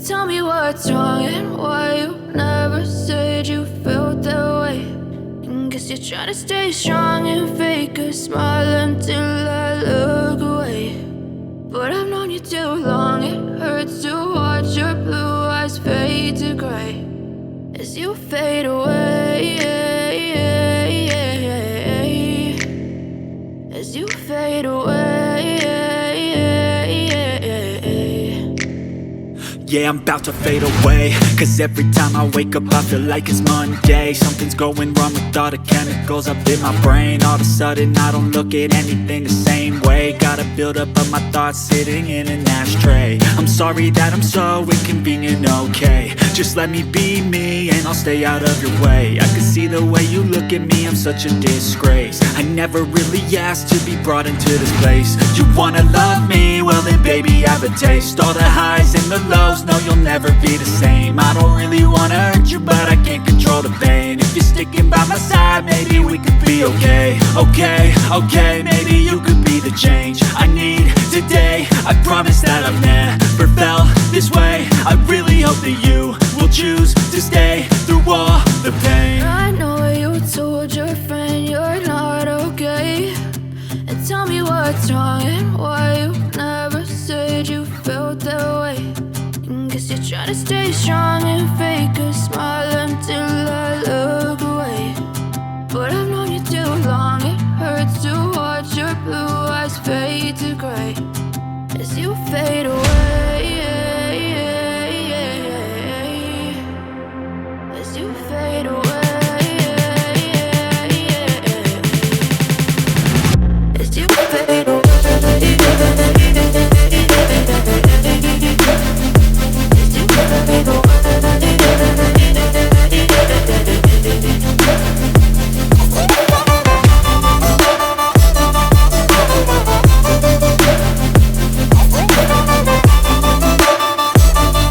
Tell me what's wrong and why you never said you felt that way. And guess you're trying to stay strong and fake a smile until I look away. But I've known you too long, it hurts to watch your blue eyes fade to gray as you fade away, as you fade away. Yeah, I'm about to fade away, cause every time I wake up I feel like it's Monday. Something's going wrong with all the chemicals up in my brain. All of a sudden I don't look at anything the same way. Got a buildup of my thoughts sitting in an ashtray. I'm sorry that I'm so inconvenient, okay. Just let me be me and I'll stay out of your way. I can see the way you look at me, I'm such a disgrace. I never really asked to be brought into this place. You wanna love me? Well then baby I have a taste. All the highs and the lows, no, you'll never be the same. I don't really wanna hurt you, but I can't control the pain. If you're sticking by my side, maybe we could be okay. Okay, maybe you could be the change I need today. I promise that I've never felt this way. I really hope that you will choose to stay through all the pain. I know you told your friend you're not okay. And tell me what's wrong and why you never said you felt that way. Guess you're trying to stay strong and fake a smile until I look away. But I've known you too long, it hurts to watch your blue eyes fade to gray as you fade away, as you fade away, as you fade away.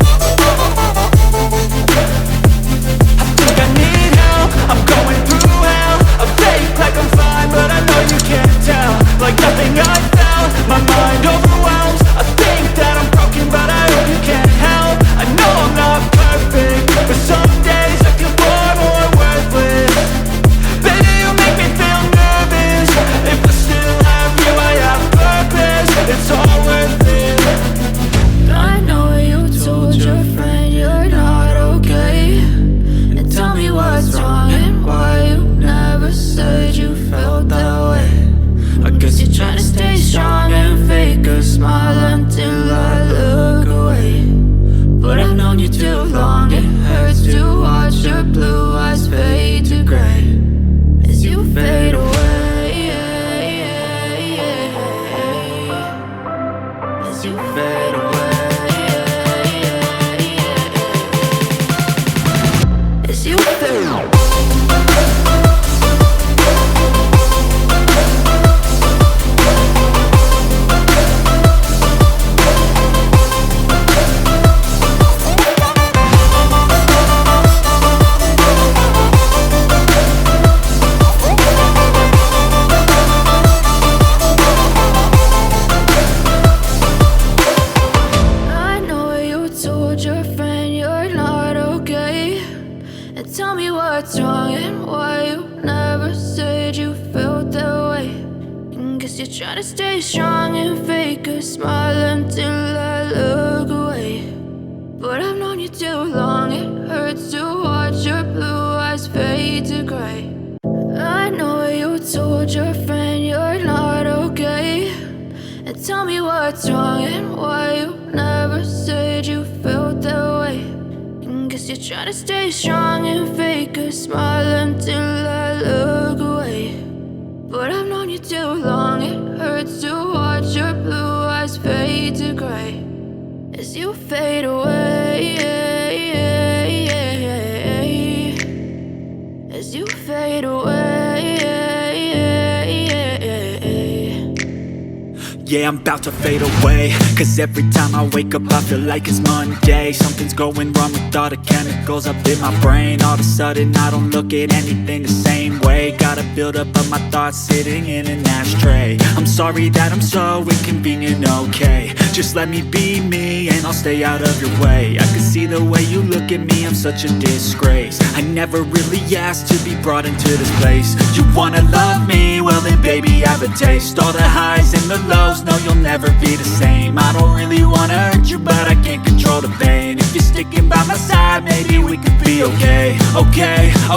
Yeah, I'm about to fade away, cause every time I wake up I feel like it's Monday. Something's going wrong with all the chemicals up in my brain. All of a sudden I don't look at anything the same way. Got a buildup of my thoughts sitting in an ashtray. I'm sorry that I'm so inconvenient, okay. Just let me be me and I'll stay out of your way. I can see the way you look at me, I'm such a disgrace. I never really asked to be brought into this place. You wanna love me? Well then baby, have a taste. All the highs and the lows, no you'll never be the same. I don't really wanna hurt you, but I can't control the pain. If you're sticking by my side, maybe we could be okay.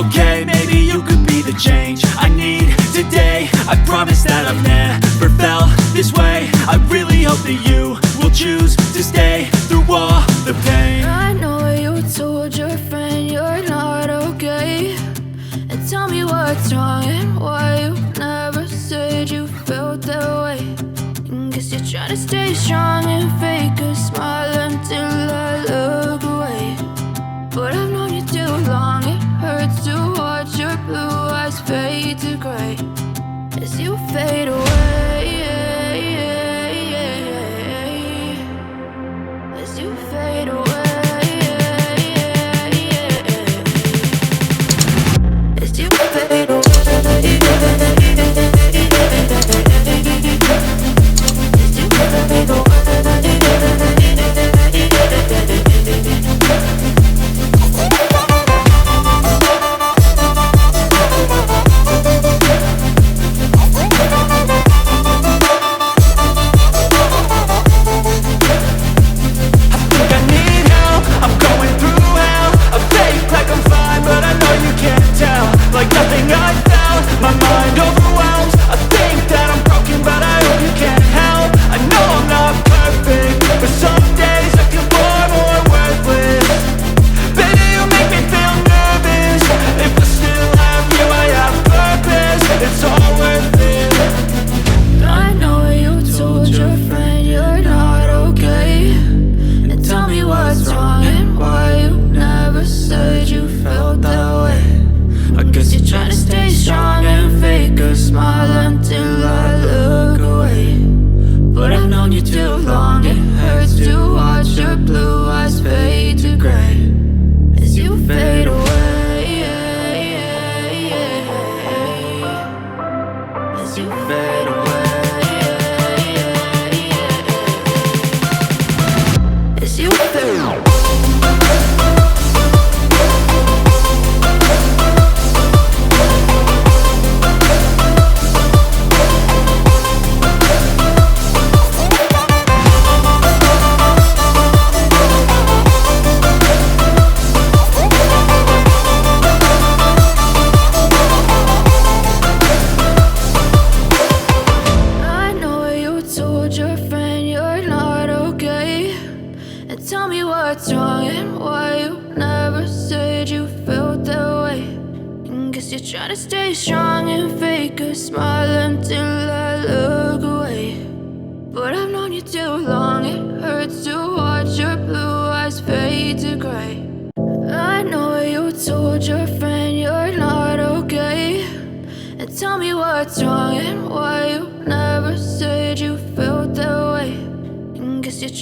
Okay, maybe you could be the change I need today. I promise that I've never felt this way. I really hope that you will choose to stay through all the pain. I know you told your friend you're not okay, and tell me what's wrong and why you never said you felt that way. Guess you're trying to stay strong and fake a smile until I look away. But I've known you too long, it hurts to watch your blue eyes fade to gray as you fade away. As you fade away. As you fade away.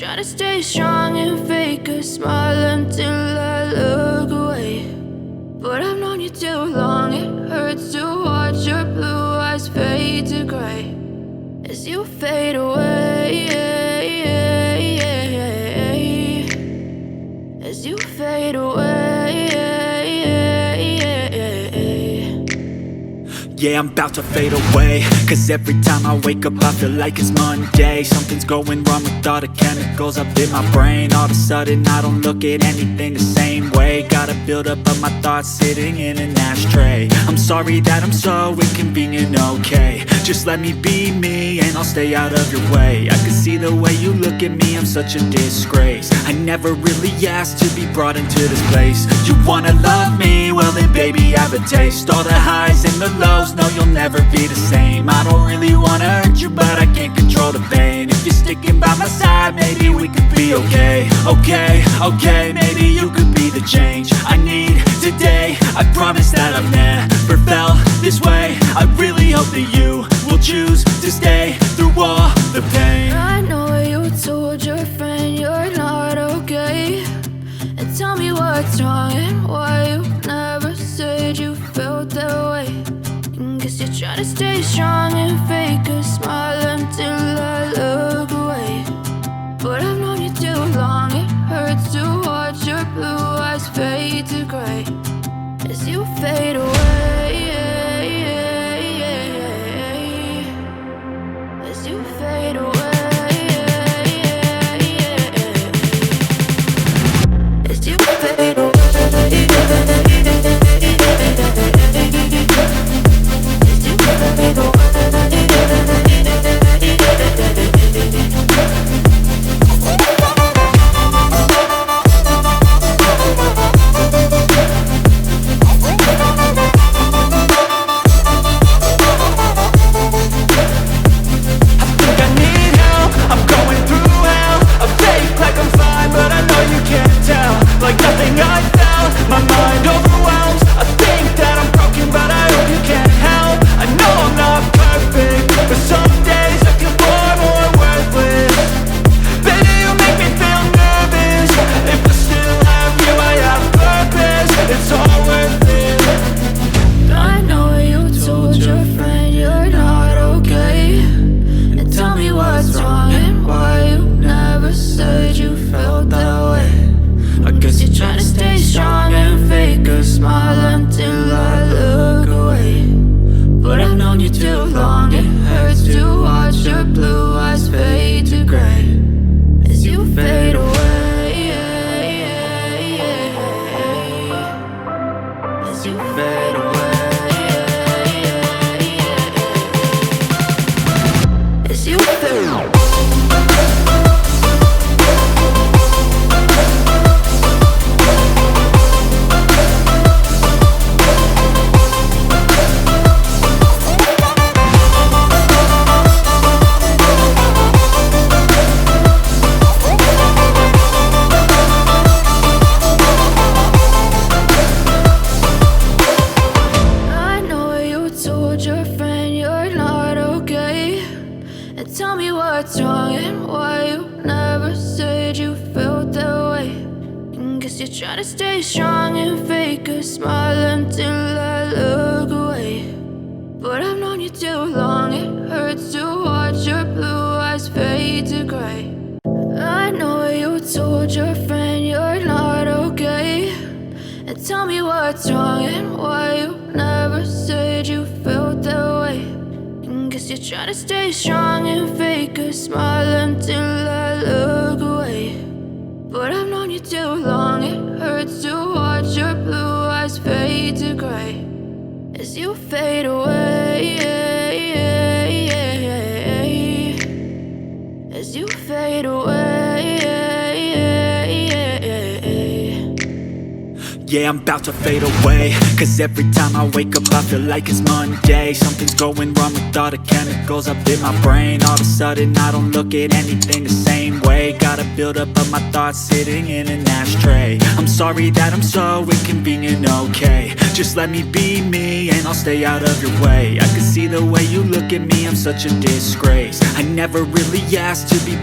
Try to stay strong and fake a smile until I look away. But I've known you too long, it hurts to watch your blue eyes fade to gray as you fade away. As you fade away. Yeah, I'm about to fade away, cause every time I wake up I feel like it's Monday. Something's going wrong with all the chemicals up in my brain. All of a sudden I don't look at anything the same way. Got a buildup of my thoughts sitting in an ashtray. I'm sorry that I'm so inconvenient, okay. Just let me be me and I'll stay out of your way. I can see the way you look at me, I'm such a disgrace. I never really asked to be brought into this place. You wanna love me? Well then baby, have a taste. All the highs and the lows, no you'll never be the same. I don't really wanna hurt you, but I can't control the pain. If you're sticking by my side, maybe we could be okay. Okay, maybe you could be the change I need today. I promise that I've never felt this way. I really hope that you will choose to stay through all the pain. I know you told your friend you're not okay, and tell me what's wrong and why you never said you felt that way. Guess Guess you're trying to stay strong and fake a smile until I look away. But I've known you too long, it hurts to watch your blue eyes fade to gray as you fade away. As you fade away. As you fade away. Tell me what's wrong and why you never said you felt that way. And guess you're trying to stay strong and fake a smile until I look away. But I've known you too long, it hurts to watch your blue eyes fade to gray. I know you told your friend you're not okay. And tell me what's wrong and why you never said you felt that way. Guess you're trying to stay strong and fake a smile until I look away. But I've known you too long, it hurts to watch your blue eyes fade to gray as you fade away. As you fade away. Yeah, I'm about to fade away, cause every time I wake up I feel like it's Monday. Something's going wrong with all the chemicals up in my brain. All of a sudden I don't look at anything the same way. Got a buildup of my thoughts sitting in an ashtray. I'm sorry that I'm so inconvenient, okay. Just let me be me and I'll stay out of your way. I can see the way you look at me, I'm such a disgrace. I never really asked to be